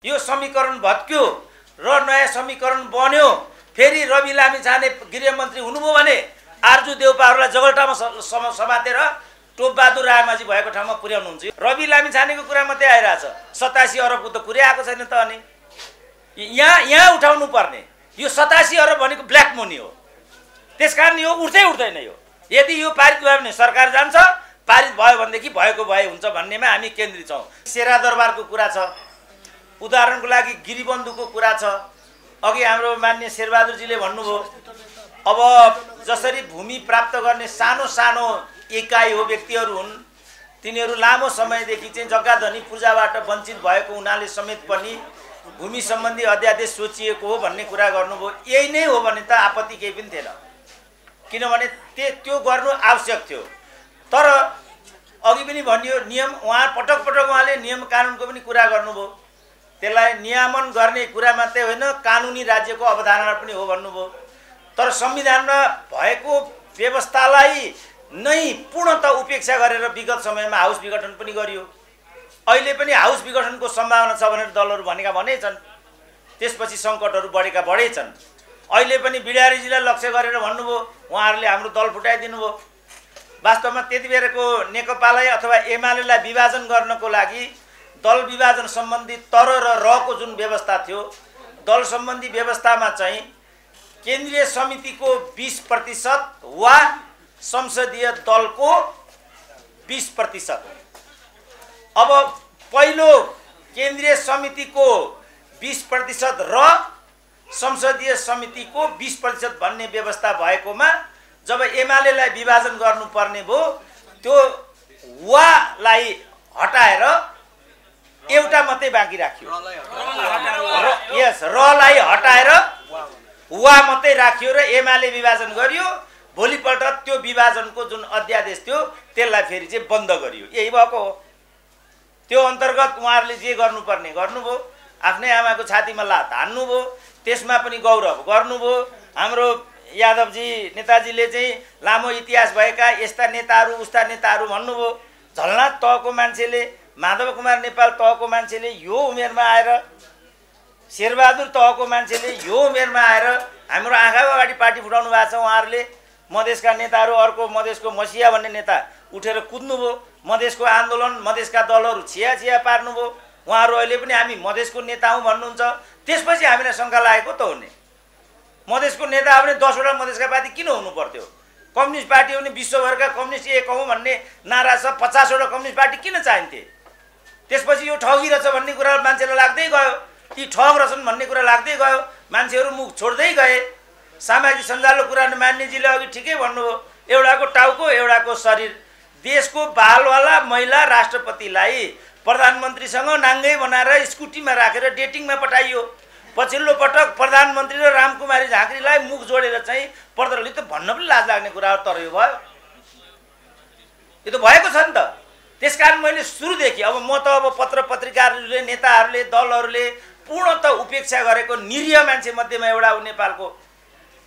यो समीकरण भत्क्यो र नयाँ समीकरण बन्यो, फेरि रवि लामिछाने गृहमन्त्री हुनुभयो भने आर्जु देउपाहरूलाई जगल्टामा समातेर टोपबहादुर रायमाझी भएको ठाउँमा पुर्याउनुहुन्छ। रवि लामिछानेको कुरा मात्रै आइरहेछ, 87 अरबको त कुरै आएको छैन त। अनि यहाँ उठाउनु पर्ने यो 87 अरब भनेको ब्ल्याक मनी हो, त्यसकारण यो उठ्दैन। यो यदि यो पारित भयो भने सरकार जान्छ, पारित भयो भनेदेखि भएको भए हुन्छ भन्नेमा हामी केन्द्रित छौँ। शेरा दरबारको कुरा छ, उदाहरणको लागि गिरिबन्धुको कुरा छ। अघि हाम्रो मान्य शेरबहादुरजीले भन्नुभयो, अब जसरी भूमि प्राप्त गर्ने सानो सानो एकाइ हो, व्यक्तिहरू हुन्, तिनीहरू लामो समयदेखि चाहिँ जग्गा धनी पूर्जाबाट वञ्चित भएको हुनाले समेत पनि भूमि सम्बन्धी अध्यादेश सोचिएको हो भन्ने कुरा गर्नुभयो। यही नै हो भने त आपत्ति केही पनि थिएन, किनभने त्यो गर्नु आवश्यक थियो। तर अघि पनि भनियो नियम, उहाँ पटक पटक उहाँले नियम कानुनको पनि कुरा गर्नुभयो। त्यसलाई नियमन गर्ने कुरा मात्रै होइन, कानुनी राज्यको अवधारणा पनि हो भन्नुभयो। तर संविधानमा भएको व्यवस्थालाई नै पूर्णतः उपेक्षा गरेर विगत समयमा हाउस विघटन पनि गरियो। अहिले पनि हाउस विघटनको सम्भावना छ भनेर दलहरू भनेका छन्। त्यसपछि सङ्कटहरू बढेका छन्। अहिले पनि बिडारीजीलाई लक्ष्य गरेर भन्नुभयो, उहाँहरूले हाम्रो दल फुटाइदिनु भयो। वास्तवमा त्यति बेरको नेकपालाई अथवा एमालेलाई विभाजन गर्नको लागि दल विभाजन सम्बन्धी तर र रको जुन व्यवस्था थियो, दल सम्बन्धी व्यवस्थामा चाहिँ केन्द्रीय समितिको 20% वा संसदीय दलको 20%। अब पहिलो केन्द्रीय समितिको 20% र संसदीय समितिको 20% भन्ने व्यवस्था भएकोमा जब एमालेलाई विभाजन गर्नुपर्ने भयो, त्यो वालाई हटाएर एउटा मात्रै बाँकी राखियो। यस, रलाई हटाएर वा मात्रै राखियो र एमाले विभाजन गरियो। भोलिपल्ट त्यो विभाजनको जुन अध्यादेश थियो त्यसलाई फेरि चाहिँ बन्द गरियो। यही भएको हो। त्यो अन्तर्गत उहाँहरूले जे गर्नुपर्ने गर्नुभयो, आफ्नै आमाको छातीमा लात हान्नुभयो, त्यसमा पनि गौरव गर्नुभयो। हाम्रो यादवजी नेताजीले चाहिँ लामो इतिहास भएका यस्ता नेताहरू उस्ता नेताहरू भन्नुभयो। झलनाथ तहको मान्छेले, माधव कुमार नेपाल तहको मान्छेले यो उमेरमा आएर, शेरबहादुर तहको मान्छेले यो उमेरमा आएर हाम्रो आँखा अगाडि पार्टी फुटाउनु भएको छ। उहाँहरूले मधेसका नेताहरू, अर्को मधेसको मसिया भन्ने नेता उठेर कुद्नुभयो। मधेसको आन्दोलन, मधेसका दलहरू छिया पार्नुभयो। उहाँहरू अहिले पनि हामी मधेसको नेता हौँ भन्नुहुन्छ। त्यसपछि हामीलाई शङ्का लागेको त हो नि, मधेसको नेता हो भने 10 वटा मधेसका पार्टी किन हुनु पर्थ्यो? कम्युनिस्ट पार्टी हो भने विश्वभरका कम्युनिस्ट एक हौँ भन्ने नारा छ, 50 वटा कम्युनिस्ट पार्टी किन चाहिन्थे? त्यसपछि यो ठगी रहेछ भन्ने कुरा मान्छेलाई लाग्दै गयो, ती ठग रहेछन् भन्ने कुरा लाग्दै गयो, मान्छेहरू मुख छोड्दै गए। सामाजिक सञ्जालको कुरा मान्यजीले अघि ठिकै भन्नुभयो, एउटाको टाउको एउटाको शरीर। देशको बालवाला महिला राष्ट्रपतिलाई प्रधानमन्त्रीसँग नाङ्गै बनाएर स्कुटीमा राखेर डेटिङमा पठाइयो। पछिल्लो पटक प्रधानमन्त्री र रामकुमारी झाँक्रीलाई मुख जोडेर चाहिँ पर्दाले त भन्न पनि लाज लाग्ने कुरा हो। तर यो भयो, यो त भएको छ नि त। त्यसकारण मैले सुरुदेखि अब पत्र पत्रिकाहरूले, नेताहरूले, दलहरूले पूर्णतः उपेक्षा गरेको निरीह मान्छे मध्येमा एउटा हो नेपालको।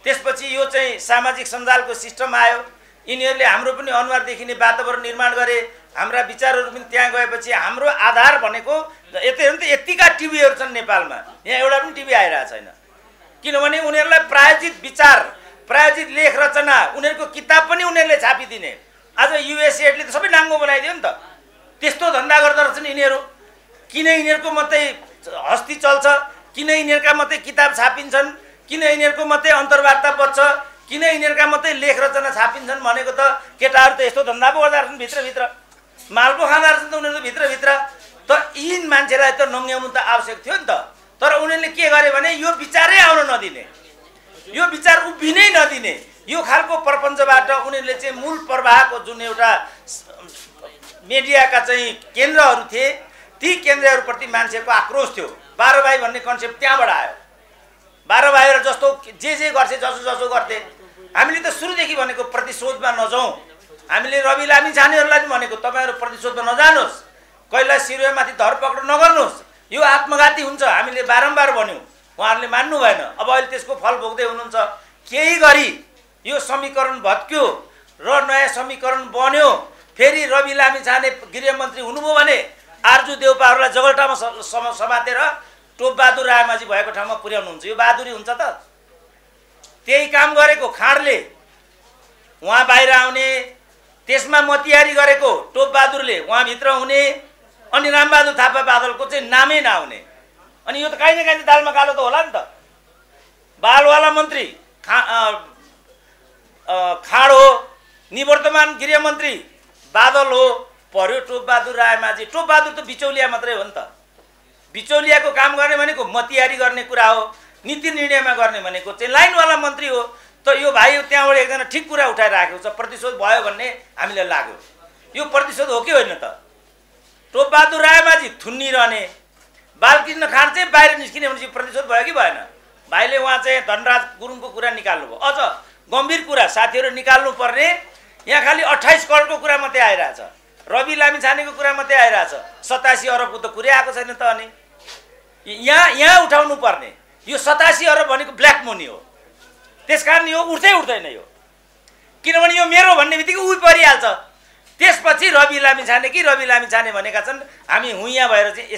त्यसपछि यो चाहिँ सामाजिक सञ्जालको सिस्टम आयो। यिनीहरूले हाम्रो पनि अनुहार देखिने वातावरण निर्माण गरे। हाम्रा विचारहरू पनि त्यहाँ गएपछि हाम्रो आधार भनेको यतिका टिभीहरू छन् नेपालमा, यहाँ एउटा पनि टिभी आइरहेको छैन। किनभने उनीहरूलाई प्रायोजित विचार, प्रायोजित लेख रचना, उनीहरूको किताब पनि उनीहरूले छापिदिने। आज युएसएले त सबै नाङ्गो बनाइदियो नि त। त्यस्तो धन्दा गर्दो रहेछन् यिनीहरू। किन यिनीहरूको मात्रै हस्ती चल्छ, किन यिनीहरूका मात्रै किताब छापिन्छन्, किन यिनीहरूको मात्रै अन्तर्वार्ता बच्छ, किन यिनीहरूका मात्रै लेख रचना छापिन्छन् भनेको त केटाहरू त यस्तो धन्दा पो गर्दा रहेछन्, भित्रभित्र माल पो खाँदा रहेछन् त उनीहरू भित्रभित्र। त यी मान्छेलाई त नङ्ग्याउनु त आवश्यक थियो नि त। तर उनीहरूले के गरे भने यो विचारै आउन नदिने, यो विचार उभिनै नदिने, यो खालको प्रपञ्चबाट उनीहरूले चाहिँ मूल प्रवाहको जुन एउटा मिडियाका चाहिँ केन्द्रहरू थिए, ती केन्द्रहरूप्रति मान्छेको आक्रोश थियो। 12 भाइ भन्ने कन्सेप्ट त्यहाँबाट आयो। 12 भाइहरू जस्तो जे गर्थे, जसो गर्थे। हामीले त सुरुदेखि भनेको प्रतिशोधमा नजाउँ। हामीले रवि लामिछानेहरूलाई पनि भनेको तपाईँहरू प्रतिशोधमा नजानुहोस्, कहिल्यै सिरुवामाथि धरपकड नगर्नुहोस्, यो आत्मघाती हुन्छ। हामीले बारम्बार भन्यौँ, उहाँहरूले मान्नु भएन। अब अहिले त्यसको फल भोग्दै हुनुहुन्छ। केही गरी यो समीकरण भत्क्यो र नयाँ समीकरण बन्यो, फेरि रवि लामिछाने गृहमन्त्री हुनुभयो भने आर्जु देउपाहरूलाई जगल्टामा समातेर टोपबहादुर रायमाझी भएको ठाउँमा पुर्याउनुहुन्छ, यो बहादुरी हुन्छ त? त्यही काम गरेको खाँडले उहाँ बाहिर आउने, त्यसमा मतियारी गरेको टोपबहादुरले उहाँभित्र हुने, अनि रामबहादुर थापा बादलको चाहिँ नामै नआउने। अनि यो त काहीँ न काहीँ दालमा कालो त होला नि त। बालवाला मन्त्री खाँड हो, निवर्तमान गृहमन्त्री बादल हो, पर्यो टोपबहादुर रायमाझी। टोपबहादुर त बिचौलिया मात्रै हो नि त। बिचौलियाको काम गर्ने भनेको मतियारी गर्ने कुरा हो, नीति निर्णयमा गर्ने भनेको चाहिँ लाइनवाला मन्त्री हो। त यो भाइ त्यहाँबाट एकजना ठिक कुरा उठाइराखेको छ, प्रतिशोध भयो भन्ने हामीलाई लाग्यो। यो प्रतिशोध हो कि होइन त? टोपबहादुर रायमाझी थुन्निरहने, बालकृष्ण खाँड चाहिँ बाहिर निस्किने भनेपछि प्रतिशोध भयो कि भएन? भाइले उहाँ चाहिँ धनराज गुरुङको कुरा निकाल्नुभयो। अझ गम्भीर कुरा साथीहरू निकाल्नु पर्ने, यहाँ खालि 28 करोडको कुरा मात्रै आइरहेछ, रवि लामिछानेको कुरा मात्रै आइरहेछ, 87 अरबको त कुरै आएको छैन त। अनि यहाँ उठाउनु पर्ने यो 87 अरब भनेको ब्ल्याक मनी हो, त्यसकारण यो उठ्दैन यो, किनभने यो मेरो भन्ने बित्तिकै उही परिहाल्छ। त्यसपछि रवि लामिछाने भनेका छन् हामी हुइया भएर चाहिँ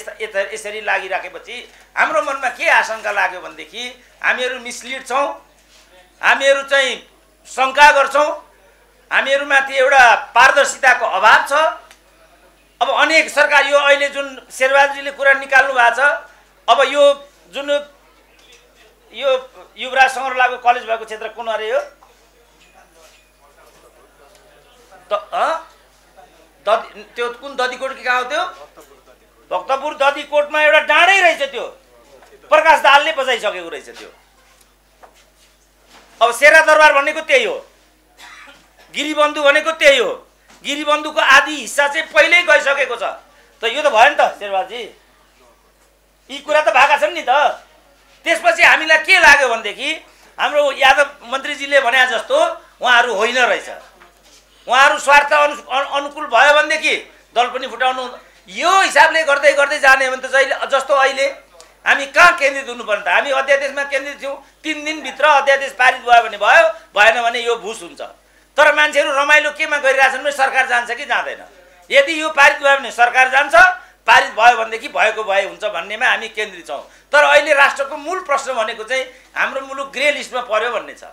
यसरी लागिराखेपछि हाम्रो मनमा के आशंका लाग्यो भनेदेखि हामीहरू मिसलिड छौँ, हामीहरू चाहिँ शङ्का गर्छौँ, हामीहरूमाथि एउटा पारदर्शिताको अभाव छ। अब अनेक सरकार यो अहिले जुन शेरबहादुरजीले कुरा निकाल्नु भएको छ, अब यो जुन यो युवराज सङ्ग्रौलाको कलेज भएको क्षेत्र कुन अरे यो त्यो कुन ददीकोट कि कहाँ हो त्यो? भक्तपुर ददीकोटमा एउटा डाँडै रहेछ, त्यो प्रकाश दाहालले बजाइसकेको रहेछ त्यो। अब शेरा दरबार भनेको त्यही हो, गिरिबन्धु भनेको त्यही हो। गिरिबन्धुको आधी हिस्सा चाहिँ पहिल्यै गइसकेको छ। त यो त भयो नि त शेरबहादुरजी, यी कुरा त भएका छन् नि त। त्यसपछि हामीलाई के लाग्यो भनेदेखि हाम्रो यादव मन्त्रीजीले भने जस्तो उहाँहरू होइन रहेछ, उहाँहरू स्वार्थ अनुकूल भयो भनेदेखि दल पनि फुटाउनु। यो हिसाबले गर्दै गर्दै जाने भने त जस्तो अहिले हामी कहाँ केन्द्रित हुनुपर्ने त? हामी अध्यादेशमा केन्द्रित थियौँ, 3 दिनभित्र अध्यादेश पारित भयो भने भयो, भएन भने यो भुस हुन्छ। तर मान्छेहरू रमाइलो केमा गरिरहेछन् भने सरकार जान्छ कि जाँदैन। यदि यो पारित भयो भने सरकार जान्छ, पारित भयो भनेदेखि भएको भए हुन्छ भन्नेमा हामी केन्द्रित छौँ। तर अहिले राष्ट्रको मूल प्रश्न भनेको चाहिँ हाम्रो मुलुक ग्रे लिस्टमा पर्यो भन्ने छ।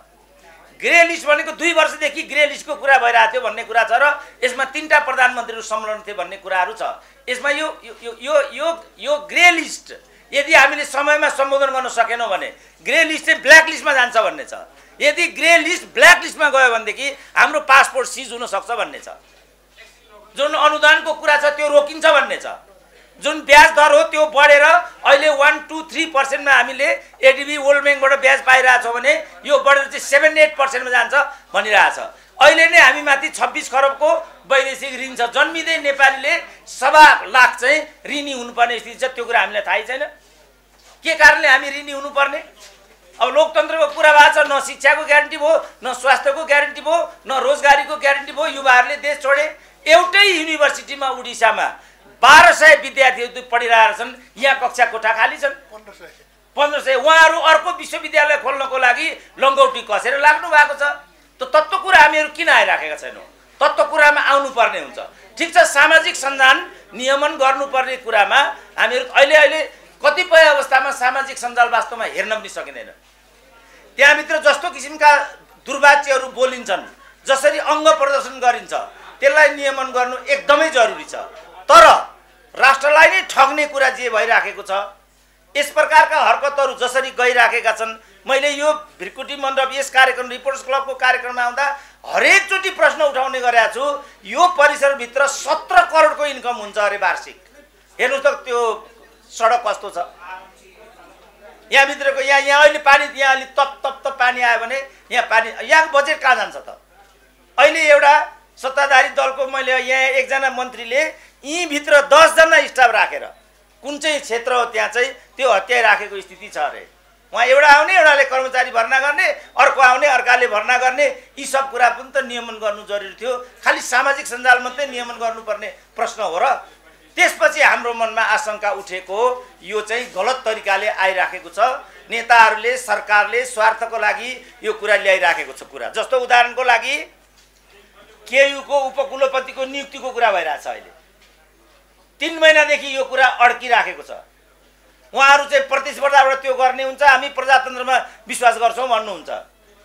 ग्रे लिस्ट भनेको 2 वर्षदेखि ग्रे लिस्टको कुरा भइरहेको थियो भन्ने कुरा छ र यसमा 3टा प्रधानमन्त्रीहरू संलग्न थिए भन्ने कुराहरू छ। यसमा यो ग्रे लिस्ट यदि हामीले समयमा सम्बोधन गर्न सकेनौँ भने ग्रे लिस्ट चाहिँ ब्ल्याक लिस्टमा जान्छ भन्ने छ। यदि ग्रे लिस्ट ब्ल्याक लिस्टमा गयो भनेदेखि हाम्रो पासपोर्ट सिज हुन सक्छ भन्ने छ। जुन अनुदानको कुरा छ त्यो रोकिन्छ भन्ने छ। जुन ब्याज दर हो त्यो बढेर अहिले 1, 2, 3% मा हामीले एडीबी वर्ल्ड ब्याङ्कबाट ब्याज पाइरहेछौँ भने यो बढेर चाहिँ 7-8% मा जान्छ भनिरहेछ। अहिले नै हामी माथि 26 खरबको वैदेशिक ऋण छ। जन्मिँदै नेपालीले 1.25 लाख चाहिँ ऋणी हुनुपर्ने स्थिति छ। त्यो कुरा हामीलाई थाहै छैन के कारणले हामी ऋणी हुनुपर्ने। अब लोकतन्त्रको कुरा भएको छ, न शिक्षाको ग्यारेन्टी भयो, न स्वास्थ्यको ग्यारेन्टी भयो, न रोजगारीको ग्यारेन्टी भयो। युवाहरूले देश छोडे। एउटै युनिभर्सिटीमा उडिसामा 1200 विद्यार्थीहरू पढिरहेका छन्, यहाँ कक्षा कोठा खाली छन् 1500। उहाँहरू अर्को विश्वविद्यालय खोल्नको लागि लङ्गौटी कसेर लाग्नु भएको छ। त तत्त्व कुरा हामीहरू किन आइराखेका छैनौँ? तत्त्व कुरामा आउनुपर्ने हुन्छ। ठिक छ, सामाजिक सञ्जाल नियमन गर्नुपर्ने कुरामा हामीहरू अहिले कतिपय अवस्थामा सामाजिक सञ्जाल वास्तवमा हेर्न पनि सकिँदैन। त्यहाँभित्र जस्तो किसिमका दुर्वाच्यहरू बोलिन्छन्, जसरी अङ्ग प्रदर्शन गरिन्छ, त्यसलाई नियमन गर्नु एकदमै जरुरी छ। तर राष्ट्रलाई नै ठग्ने कुरा जे भइराखेको छ, यस प्रकारका हरकतहरू जसरी गइराखेका छन्, मैले यो भिरकुटी मण्डप यस कार्यक्रम रिपोर्टर्स क्लबको कार्यक्रममा आउँदा हरेकचोटि प्रश्न उठाउने गरेको छु। यो परिसरभित्र 17 करोडको इन्कम हुन्छ अरे वार्षिक। हेर्नुहोस् त त्यो सडक कस्तो छ यहाँभित्रको। यहाँ अहिले पानी, यहाँ अलि तप पानी आयो भने यहाँको बजेट कहाँ जान्छ त? अहिले एउटा सत्ताधारी दलको मैले यहाँ एकजना मन्त्रीले यहीँभित्र 10 जना स्टाफ राखेर कुन चाहिँ क्षेत्र हो त्यहाँ चाहिँ त्यो हत्याइराखेको स्थिति छ अरे। उहाँ एउटा आउने, एउटाले कर्मचारी भर्ना गर्ने, अर्को आउने, अर्काले भर्ना गर्ने। यी सब कुरा पनि त नियमन गर्नु जरुरी थियो। खालि सामाजिक सञ्जाल मात्रै नियमन गर्नुपर्ने प्रश्न हो र। त्यसपछि हाम्रो मनमा आशंका उठेको यो चाहिँ गलत तरिकाले आइराखेको छ। नेताहरूले, सरकारले स्वार्थको लागि यो कुरा ल्याइराखेको छ। कुरा जस्तो उदाहरणको लागि केयुको उपकुलपतिको नियुक्तिको कुरा भइरहेछ। अहिले 3 महिनादेखि यो कुरा अड्किराखेको छ। उहाँहरू चाहिँ प्रतिस्पर्धाबाट त्यो गर्ने हुन्छ, हामी प्रजातन्त्रमा विश्वास गर्छौँ भन्नुहुन्छ।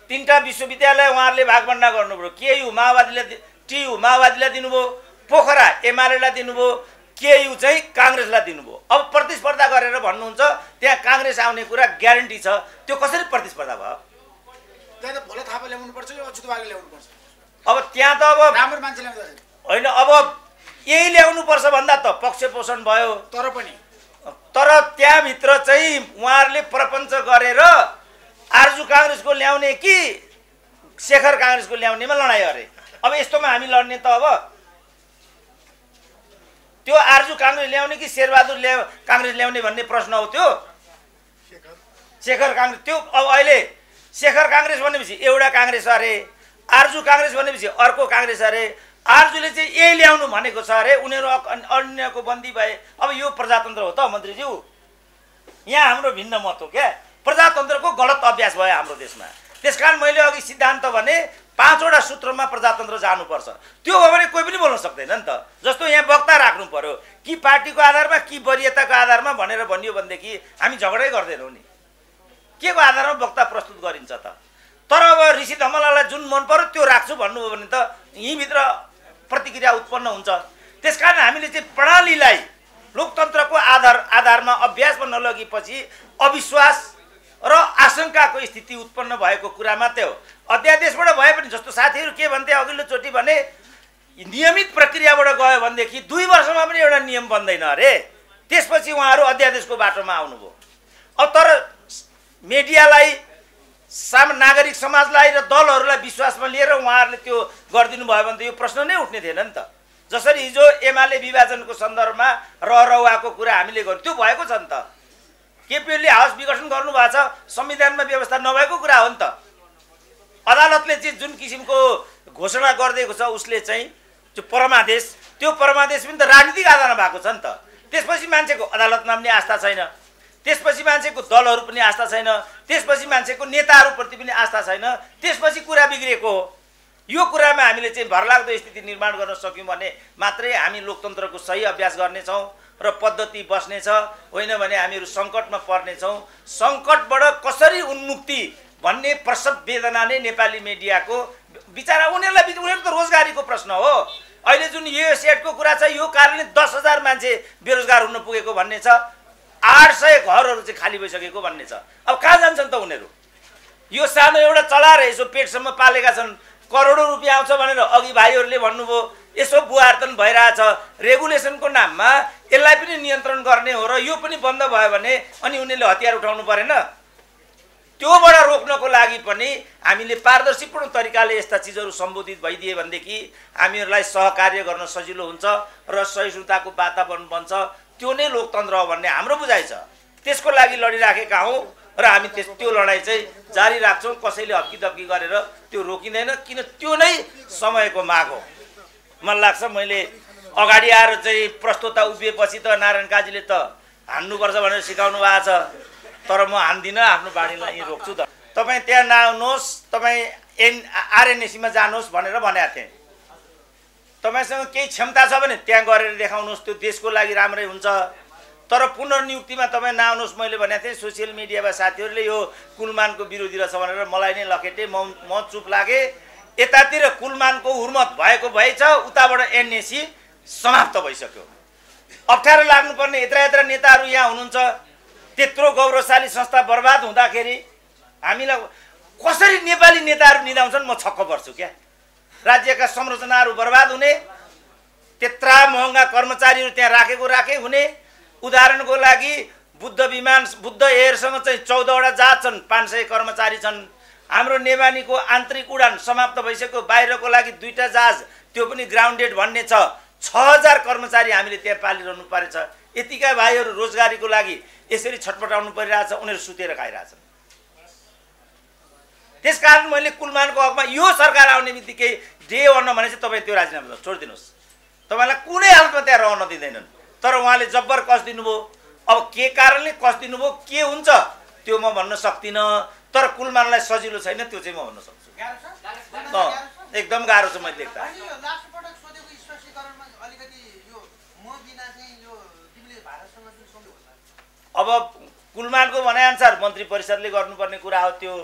3टा विश्वविद्यालय उहाँहरूले भागभण्डा गर्नुभयो। केयु माओवादीले, टियु माओवादीलाई दिनुभयो, पोखरा एमालेलाई दिनुभयो, केयु चाहिँ काङ्ग्रेसलाई दिनुभयो। अब प्रतिस्पर्धा गरेर भन्नुहुन्छ त्यहाँ काङ्ग्रेस आउने कुरा ग्यारेन्टी छ, त्यो कसरी प्रतिस्पर्धा भयो? त्यहाँ त भोला थापा ल्याउनु पर्छ या अच्युत बागले ल्याउनु पर्छ। अब त्यहाँ त अब राम्रो मान्छे ल्याउँदैन होइन, अब यही ल्याउनु पर्छ भन्दा त पक्ष पोषण भयो। तर त्यहाँभित्र चाहिँ उहाँहरूले प्रपञ्च गरेर आरजु काङ्ग्रेसको ल्याउने कि शेखर काङ्ग्रेसको ल्याउनेमा लडाइँ अरे। अब यस्तोमा हामी लड्ने त अब त्यो आरजु काङ्ग्रेस ल्याउने कि शेरबहादुर काङ्ग्रेस ल्याउने भन्ने प्रश्न हो। त्यो शेखर काङ्ग्रेस, त्यो अब अहिले शेखर काङ्ग्रेस भनेपछि एउटा काङ्ग्रेस अरे, आरजु काङ्ग्रेस भनेपछि अर्को काङ्ग्रेस अरे। आरजुले चाहिँ यही ल्याउनु भनेको छ अरे, उनीहरू अन्यको बन्दी भए। अब यो प्रजातन्त्र हो त मन्त्रीज्यू? यहाँ हाम्रो भिन्न मत हो क्या, प्रजातन्त्रको गलत अभ्यास भयो हाम्रो देशमा। त्यसकारण मैले अघि सिद्धान्त भने 5वटा सूत्रमा प्रजातन्त्र जानुपर्छ। त्यो हो भने कोही पनि बोल्न सक्दैन नि त। जस्तो यहाँ वक्ता राख्नु पर्यो कि पार्टीको आधारमा कि वरियताको आधारमा भनेर भनियो भनेदेखि हामी झगडै गर्दैनौँ नि। के को आधारमा वक्ता प्रस्तुत गरिन्छ त? तर अब ऋषि धमलालाई जुन मन पर्यो त्यो राख्छु भन्नुभयो भने त यहीँभित्र प्रतिक्रिया उत्पन्न हुन्छ। त्यसकारण हामीले चाहिँ प्रणालीलाई लोकतन्त्रको आधारमा अभ्यासमा नलगेपछि अविश्वास र आशंकाको स्थिति उत्पन्न भएको कुरा मात्रै हो। अध्यादेशबाट भए पनि जस्तो साथीहरू के भन्थे अघिल्लोचोटि भने नियमित प्रक्रियाबाट गयो भनेदेखि 2 वर्षमा पनि एउटा नियम बन्दैन अरे। त्यसपछि उहाँहरू अध्यादेशको बाटोमा आउनुभयो। अब तर मिडियालाई, नागरिक समाजलाई र दलहरूलाई विश्वासमा लिएर उहाँहरूले त्यो गरिदिनु भयो भने त यो प्रश्न नै उठ्ने थिएन नि त। जसरी हिजो एमाले विभाजनको सन्दर्भमा रहुवाको कुरा हामीले गर्यौँ, त्यो भएको छ नि त। केपीओलीले हाउस विघटन गर्नुभएको छ, संविधानमा व्यवस्था नभएको कुरा हो नि त। अदालतले चाहिँ जुन किसिमको घोषणा गरिदिएको छ उसले चाहिँ त्यो परमादेश, त्यो परमादेश पनि त राजनीतिक आधारमा भएको छ नि त। त्यसपछि मान्छेको अदालतमा पनि आस्था छैन, त्यसपछि मान्छेको दलहरू पनि आस्था छैन, त्यसपछि मान्छेको नेताहरूप्रति पनि आस्था छैन, त्यसपछि कुरा बिग्रिएको हो। यो कुरामा हामीले चाहिँ भरलाग्दो स्थिति निर्माण गर्न सक्यौँ भने मात्रै हामी लोकतन्त्रको सही अभ्यास गर्नेछौँ र पद्धति बस्नेछ, होइन भने हामीहरू सङ्कटमा पर्नेछौँ। सङ्कटबाट कसरी उन्मुक्ति भन्ने प्रसव वेदना नै नेपाली मिडियाको बिचारा उनीहरू त रोजगारीको प्रश्न हो। अहिले जुन यो सेटको कुरा छ, यो कारणले 10,000 मान्छे बेरोजगार हुन पुगेको भन्ने छ, 800 घरहरू चाहिँ खाली भइसकेको भन्ने छ। अब कहाँ जान्छन् त उनीहरू? यो सानो एउटा चलाएर यसो पेटसम्म पालेका छन्, करोडौँ रुपियाँ आउँछ भनेर अघि भाइहरूले भन्नुभयो। यसो बुहार्तन भइरहेछ, रेगुलेसनको नाममा यसलाई पनि नियन्त्रण गर्ने हो र यो पनि बन्द भयो भने अनि उनीहरूले हतियार उठाउनु परेन? त्योबाट रोक्नको लागि पनि हामीले पारदर्शीपूर्ण तरिकाले यस्ता चिजहरू सम्बोधित भइदिए भनेदेखि हामीहरूलाई सहकार्य गर्न सजिलो हुन्छ र सहिष्णुताको वातावरण बन्छ। त्यो नै लोकतन्त्र हो भन्ने हाम्रो बुझाइ छ। त्यसको लागि लडिराखेका हौँ र हामी त्यो लडाइँ चाहिँ जारी राख्छौँ। कसैले हप्की गरेर त्यो रोकिँदैन, किन त्यो नै समयको माग हो। मलाई लाग्छ मैले अगाडि आएर चाहिँ प्रस्तुता उभिएपछि त नारायण काजीले त हान्नुपर्छ भनेर सिकाउनु भएको छ, तर म हान्दिनँ, आफ्नो बाणीलाई यहीँ रोक्छु त। तपाईँ त्यहाँ नआउनुहोस्, तपाईँ आरएनएसीमा जानुहोस् भनेर भनेको थिएँ। तपाईँसँग केही क्षमता छ भने त्यहाँ गरेर देखाउनुहोस्, त्यो देशको लागि राम्रै हुन्छ। तर पुनर्नियुक्तिमा तपाईँ नआउनुहोस् मैले भनेको थिएँ। सोसियल मिडियामा साथीहरूले यो कुलमानको विरोधी रहेछ भनेर मलाई नै लखेटे, म चुप लागेँ। यतातिर कुलमानको हुर्मत भएको भएछ, उताबाट एनएसी समाप्त भइसक्यो। अप्ठ्यारो लाग्नुपर्ने यत्र नेताहरू यहाँ हुनुहुन्छ। त्यत्रो गौरवशाली संस्था बर्बाद हुँदाखेरि हामीलाई कसरी नेपाली नेताहरू निदाउँछन् म छक्क पर्छु क्या। राज्यका संरचनाहरू बर्बाद हुने, त्यत्रा महँगा कर्मचारीहरू त्यहाँ राखे हुने। उदाहरणको लागि बुद्ध एयरसँग चाहिँ 14वटा जहाज छन्, 500 कर्मचारी छन्। हाम्रो नेवानीको आन्तरिक उडान समाप्त भइसक्यो, बाहिरको लागि 2टा जहाज, त्यो पनि ग्राउन्डेड भन्ने छ। 6000 कर्मचारी हामीले त्यहाँ पालिरहनु परेछ। यतिका भाइहरू रोजगारीको लागि यसरी छटपटाउनु परिरहेछ, उनीहरू सुतेर खाइरहेछन्। त्यसकारण मैले कुलमानको हकमा यो सरकार आउने बित्तिकै डे 1 भने चाहिँ तपाईँ त्यो राजीनामा छोडिदिनुहोस्, तपाईँलाई कुनै हालतमा त्यहाँ रहन दिँदैनन्। तर उहाँले जब्बर कस दिनुभयो। अब के कारणले कस दिनुभयो, के हुन्छ त्यो म भन्न सक्दिनँ। तर कुलमानलाई सजिलो छैन, त्यो चाहिँ म भन्न सक्छु। एकदम गाह्रो छ। मैले देख्दा अब कुलमानको भनाइअनुसार मन्त्री परिषदले गर्नुपर्ने कुरा हो त्यो।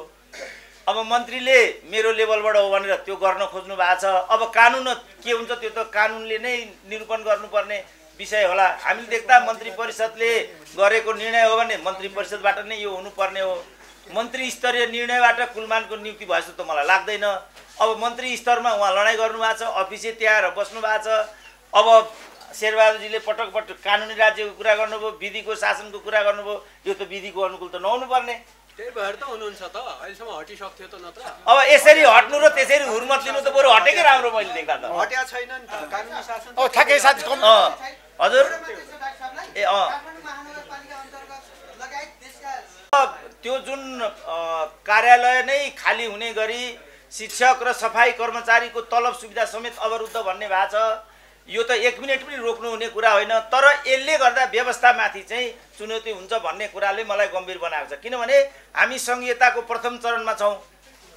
अब मन्त्रीले मेरो लेभलबाट हो भनेर त्यो गर्न खोज्नु भएको छ। अब कानुन के हुन्छ त्यो त कानुनले नै निरूपण गर्नुपर्ने विषय होला। हामीले देख्दा मन्त्री परिषदले गरेको निर्णय हो भने मन्त्री परिषदबाट नै यो हुनुपर्ने हो। मन्त्री स्तरीय निर्णयबाट कुलमानको नियुक्ति भयो जस्तो त मलाई लाग्दैन। अब मन्त्री स्तरमा उहाँ लडाइँ गर्नुभएको छ, अफिसे त्याएर बस्नु भएको छ। अब शेरबहादुरजीले पटक पटक कानुनी राज्यको कुरा गर्नुभयो, विधिको शासनको कुरा गर्नुभयो। यो त विधिको अनुकूल त नहुनुपर्ने। त्यही भएर त हुनुहुन्छ त, अहिलेसम्म हटिसक्थ्यो त नत्र। अब यसरी हट्नु र त्यसरी हुर्मत लिनु त बरु हटेकै राम्रो मैले देख्दा त। हट्या छैन नि त कानुनी शासन। ठ्याक्कै साथी हजुर त्यो जुन कार्यालय नै खाली हुने गरी शिक्षक र सफाई कर्मचारीको तलब सुविधा समेत अवरुद्ध भन्ने भएको छ। यो त 1 मिनेट पनि रोक्नु हुने कुरा होइन। तर यसले गर्दा व्यवस्थामाथि चाहिँ चुनौती हुन्छ भन्ने कुराले मलाई गम्भीर बनाएको छ। किनभने हामी संघीयताको प्रथम चरणमा छौँ।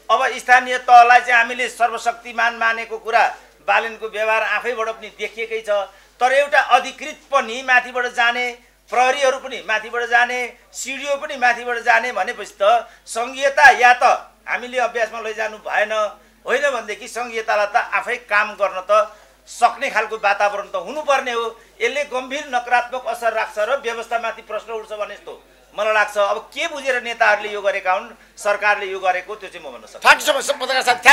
अब स्थानीय तहलाई चाहिँ हामीले सर्वशक्तिमान मानेको कुरा बालेनको व्यवहार आफैबाट पनि देखिएकै छ। तर एउटा अधिकृत पनि माथिबाट जाने, प्रहरीहरू पनि माथिबाट जाने, सिडिओ पनि माथिबाट जाने भनेपछि त संघीयता या त हामीले अभ्यासमा लैजानु भएन, होइन भनेदेखि संघीयतालाई त आफै काम गर्न त सक्ने खालको वातावरण त हुनुपर्ने हो। यसले गम्भीर नकारात्मक असर राख्छ र व्यवस्थामाथि प्रश्न उठ्छ भने जस्तो मलाई लाग्छ। अब के बुझेर नेताहरूले यो गरेका हुन्, सरकारले यो गरेको, त्यो चाहिँ म भन्न सक्छु।